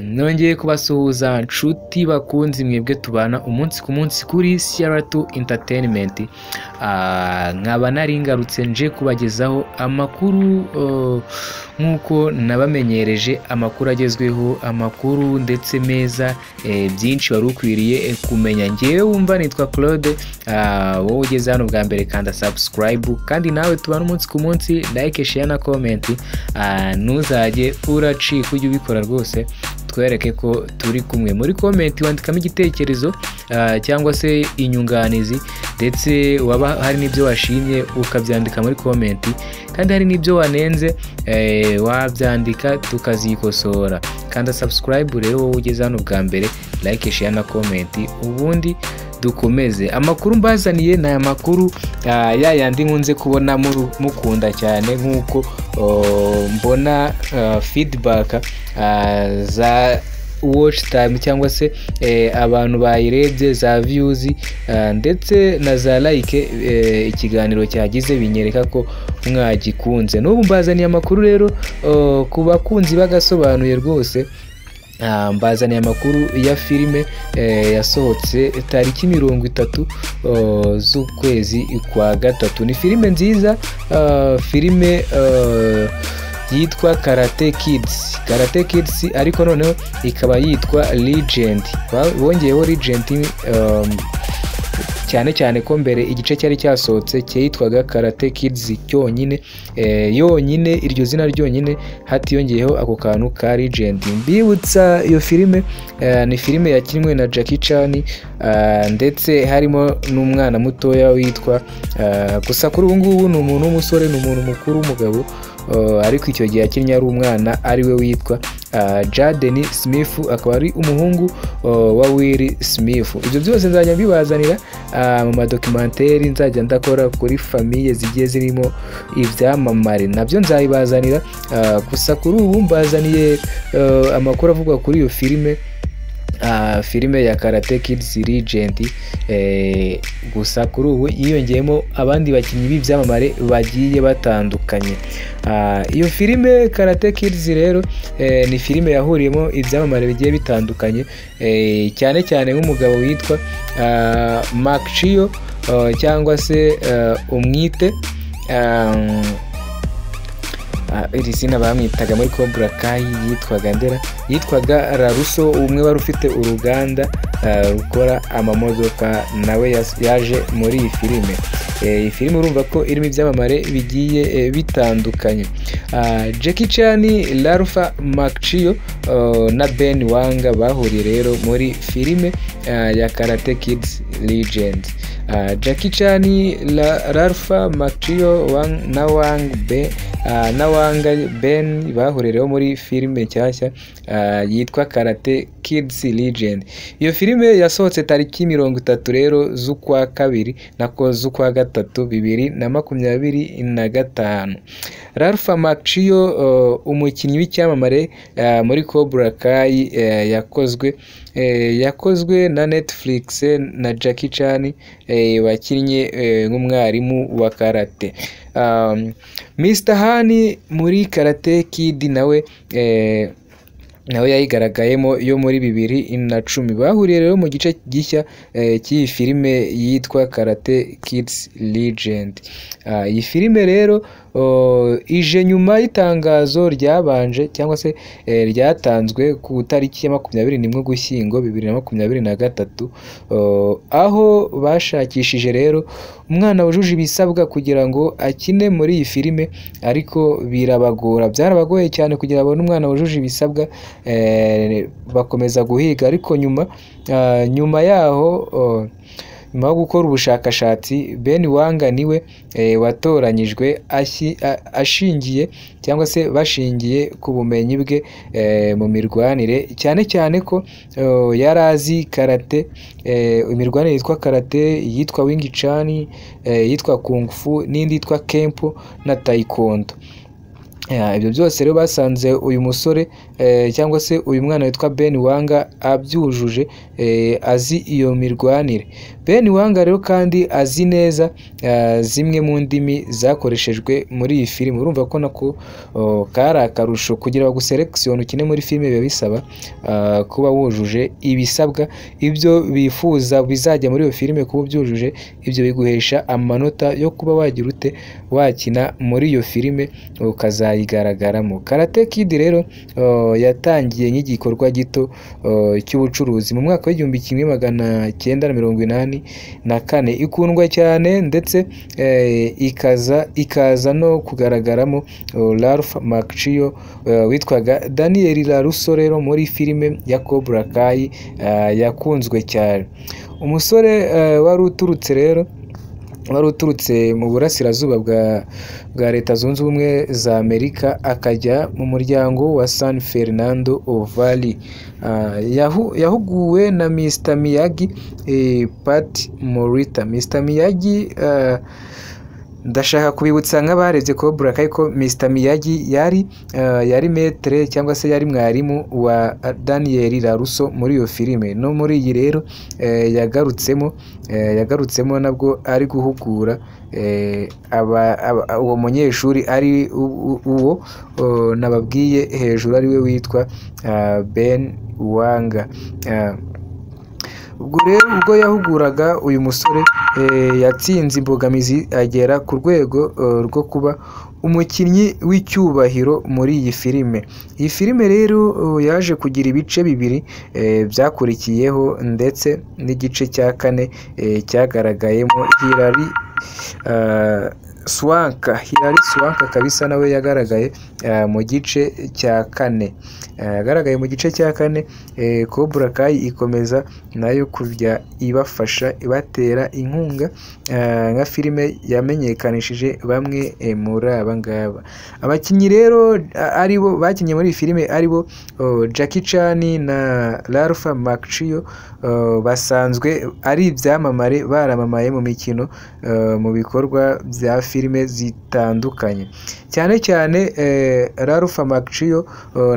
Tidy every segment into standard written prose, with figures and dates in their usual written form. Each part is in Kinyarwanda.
nongeye kubasuhuza nshuti bakunzi mwebwe tubana umunsi ku munsi kuri CR2 Entertainment. Nkaba nari ngarutse nje kubagezaho amakuru nk'uko nabamenyereje, amakuru agezweho, amakuru ndetse meza, byinshi wari ukwiriye kumenya. Ngewe wumva nitwa Claude, wowe ugeze hano bwa mbere kanda subscribe, kandi nawe tubana umunsi ku munsi like, share na comment. Ntuzajye uracika, ujye ubikora rwose, twereke ko turi kumwe. Muri comment wandikamo igitekerezo cyangwa se inyunganizi, ndetse waba hari n'ibyo washimye ukabyandika muri comment, kandi hari n'ibyo wanenze wabyandika tukazikosora. Kanda subscribe rero wowe ugeze hano bwa mbere, like, share na comment, ubundi dukomeze. Amakuru mbazaniye ni amakuru yayandi nkunze kubona mukunda cyane, nk'uko mbona feedback za watch time cyangwa se abantu bayirebye, za views ndetse na za like ikiganiro cyagize, binyereka ko mwagikunze. N'ubu mbazaniye amakuru rero ku bakunzi bagasobanuye rwose. Mbazaniye amakuru ya filime yasohotse tariki 30 z'ukwezi kwa gatatu. Ni filime nziza, filime yitwa Karate Kids, ariko noneho ikaba yitwa Legend. Bongeyeho Legend cyane ko mbere igice cyari cyasohotse cyitwaga Karate Kids cyonyine, yonyine iryo zina ryonyine, hatiyongeyeho ako kantu ka Legend. Mbibutsa iyo filime ni filime yakinwe na Jackie Chan, ndetse harimo n'umwana mutoya witwa gusa kuri ubu ngubu ni umuntu w'umusore, ni umuntu mukuru w'umugabo, ariko icyo gihe yakinnye ari umwana, ariwe witwa Jaden Smith, akaba ari umuhungu wa Will Smith. Ibyo byose nzajya mbibazanira mu madocumentary nzajya ndakora kuri famille zigiye zirimo ibyamamare, nabyo nzayibazanira. Gusa kuri ubu mbazaniye amakuru avuga kuri iyo filime ya Karate Kids Legend. Gusa kuri ubu yiyongeyemo abandi bakinnyi b'ibyamamare bagiye batandukanye. Iyo filime Karate Kids rero ni filime yahuriyemo ibyamamare bigiye bitandukanye, cyane nk'umugabo witwa Mark Chiyo, cyangwa se umwite iri zina bamwitaga muri Cobra Kai, yitwaga Larusso, umwe wari ufite uruganda rukora amamodoka, nawe yaje muri iyi filime. Iyi filime urumva ko irimo ibyamamare bigiye bitandukanye. Jackie Chan, Ralph Macchio na Ben Wanga bahuriye rero muri filime ya Karate Kids Legend. Jackie Chan, Ralph Macchio na Wanga Ben bahurira muri filime nshyashya yitwa Karate Kids Legend. Iyo filime yasohotse tariki 30 rero z'ukwa kabiri nako z'ukwa gatatu 2025. Ralph Macchio, umukinnyi w'icyamamare muri Cobra Kai, yakozwe na Netflix na Jackie Chan, wakinnye nk'umwarimu wa karate. Mr. Han muri Karate Kid nawe yayigaragayemo yo muri 2010. Bahuriye rero mu gice gishya cy'iyi filime yitwa Karate Kids Legend. Iyi filime rero ije nyuma y'itangazo ryabanje cyangwa se ryatanzwe ku tariki ya 21 Ugushyingo 2023, aho bashakishije rero umwana wujuje ibisabwa kugira ngo akine muri iyi filime, ariko birabagora, byarabagoye cyane kugira babone umwana wujuje ibisabwa. Bakomeza guhiga, ariko nyuma yaho nyuma yo gukora ubushakashatsi, Ben Wanga niwe watoranyijwe ashingiye cyangwa se bashingiye ku bumenyi bwe mu mirwanire, cyane ko yari azi karate, imirwanire yitwa karate, yitwa Wing Chun, yitwa Kung Fu, n'indi yitwa Kempo na Taekwondo. Ibyo byose rero basanze uyu musore cyangwa se uyu mwana witwa Ben Wanga abyujuje, azi iyo mirwanire. Ben Wanga rero kandi azi neza zimwe mu ndimi zakoreshejwe muri iyi filime. Urumva ko nako kari akarusho kugira baguselekisione ukine muri filime biba bisaba kuba wujuje ibisabwa ibyo bifuza bizajya muri iyo filime, kuba byujuje ibyo biguhesha amanota yo kuba wagira ute wakina muri iyo filime ukazayigaragaramo. Karate Kid rero yatangiye nk'igikorwa gito cy'ubucuruzi mu mwaka w'1984, ikundwa cyane ndetse ikaza no kugaragaramo Ralph Macchio witwaga Daniel LaRusso rero muri filime ya Cobra Kai yakunzwe cyane. Umusore wari uturutse mu burasirazuba bwa Leta Zunze Ubumwe za Amerika akajya mu muryango wa San Fernando Valley. Yahuguwe na Mr Miyagi, Pat Morita. Mr Miyagi ndashaka kubibutsa nk'abarebye Cobra Kai ko Mr Miyagi yari metre cyangwa se yari mwarimu wa Daniel LaRusso muri iyo filime. No muri iyi rero yagarutsemo nabwo ari guhugura uwo munyeshuri ari uwo nababwiye hejuru ari we witwa Ben Wanga. Ubwo rero ubwo yahuguraga uyu musore yatsinze imbogamizi agera ku rwego rwo kuba umukinnyi w'icyubahiro muri iyi filime. Iyi filime rero yaje kugira ibice bibiri byakurikiyeho ndetse n'igice cya kane cyagaragayemo Hilary Swank kabisa nawe yagaragaye mu gice cya kane. Cobra Kai ikomeza nayo kujya ibafasha ibatera inkunga nka filime yamenyekanishije bamwe muri aba ngaba. Abakinnyi rero aribo bakinnye muri iyi filime aribo Jackie Chan na Ralph Macchio basanzwe ari ibyamamare, baramamaye mu mikino mu bikorwa bya filime zitandukanye. Cyane cyane Ralph Macchio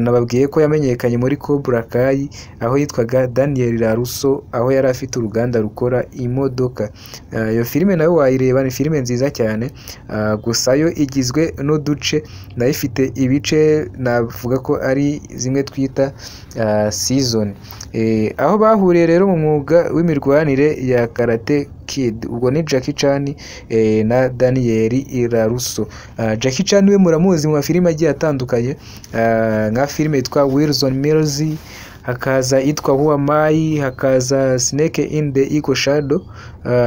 nababwiye ko yamenyekanye muri Cobra Kai aho yitwaga Daniel LaRusso, aho yari afite uruganda rukora imodoka. Iyo filime nayo wayireba, ni filime nziza cyane, gusa yo igizwe n'uduce, nayo ifite ibice navuga ko ari zimwe twita season. Aho bahuriye rero mu mwuga w'imirwanire ya Karate Kid, ubwo ni Jackie Chan na Daniel LaRusso. Jackie Chan we muramuzi mu mafilime agiye atandukanye nka filime yitwa Wilson Mills, hakaza yitwa Who Am I, hakaza Snake in the Eagle Shadow,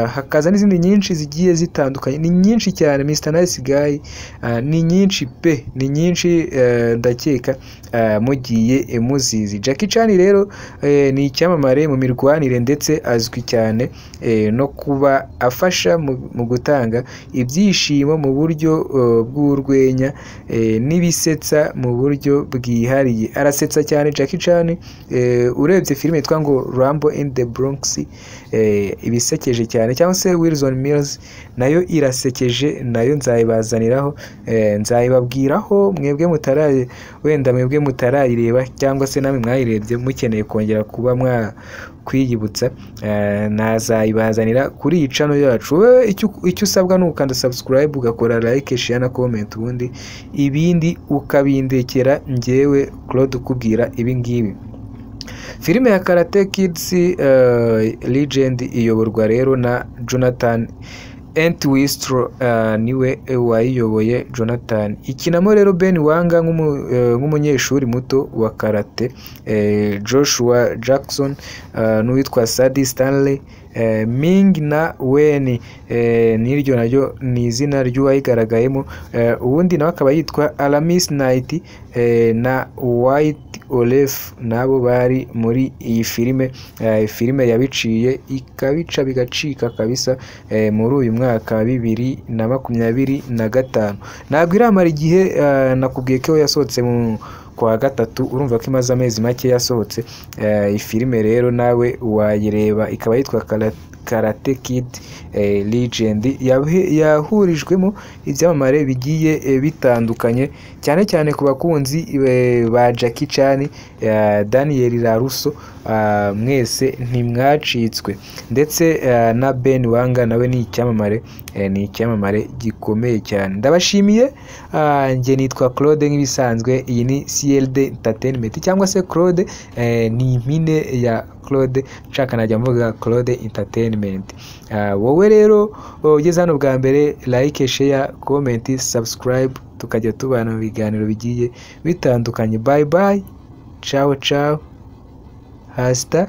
hakaza n'izindi nyinshi zigiye zitandukanye. Ni nyinshi cyane. Mr Nice Guy, ni nyinshi pe, ni nyinshi ndakeka mugiye muzizi. Jackie Chan rero ni icyamamare mu mirwanire ndetse azwi cyane no kuba afasha mu gutanga ibyishimo mu buryo bw'urwenya n'ibisetsa mu buryo bwihariye. Arasetsa cyane Jackie Chan. Urebye filime yitwa ngo Rambo in the Bronx ibisekeje cyane, cyangwa se Wilson Mills nayo irasekeje, nayo nzayibazaniraho, nzayibabwiraho mwebwe mutarayireba cyangwa se namwe mwayirebye mukeneye kongera kuba kwiyibutsa, nazayibazanira kuri iyi channel yacu. Wowe icyo usabwa ni ukanda subscribe, ugakora like, share na comment, ubundi ibindi ukabindekera njyewe Claude ukubwira ibi ngibi. Filime ya Karate Kids Legend iyoborwa rero na Jonathan Entwistle, niwe wayiyoboye Jonathan. Ikinamo rero Ben Wanga nk'umunyeshuri muto wa karate, Joshua Jackson n'uwitwa Sadie Stanley, Ming na Wen, n'iryo naryo ni izina ry'uwayigaragayemo. Ubundi nawe akaba yitwa Aramis Knight na White Olef, nabo bari muri iyi filime. Filime yabiciye ikabica bigacika kabisa muri uyu mwaka wa 2025. Ntabwo iramara igihe, nakubwiye ko yasohotse mu kwa gatatu, urumva ko imaze amezi make yasohotse. Iyi filime rero nawe wayireba, ikaba yitwa Karate Kid Legend yahurijwemo ibyamamare bigiye bitandukanye, cyane cyane ku bakunzi ba Jackie Chan, Daniel LaRusso, mwese ntimwacitswe, ndetse na Ben Wanga nawe ni icyamamare gikomeye cyane. Ndabashimiye, njye nitwa Claude nk'ibisanzwe, iyi ni CLD Entertainment cyangwa se Claude, ni impine ya Claude, nshaka najya mvuga Claude Entertainment. Wowe rero ugeze hano bwa mbere, like, share, comment, subscribe, tukajya tubana mu biganiro bigiye bitandukanye. Bye bye, ciao ciao, hasta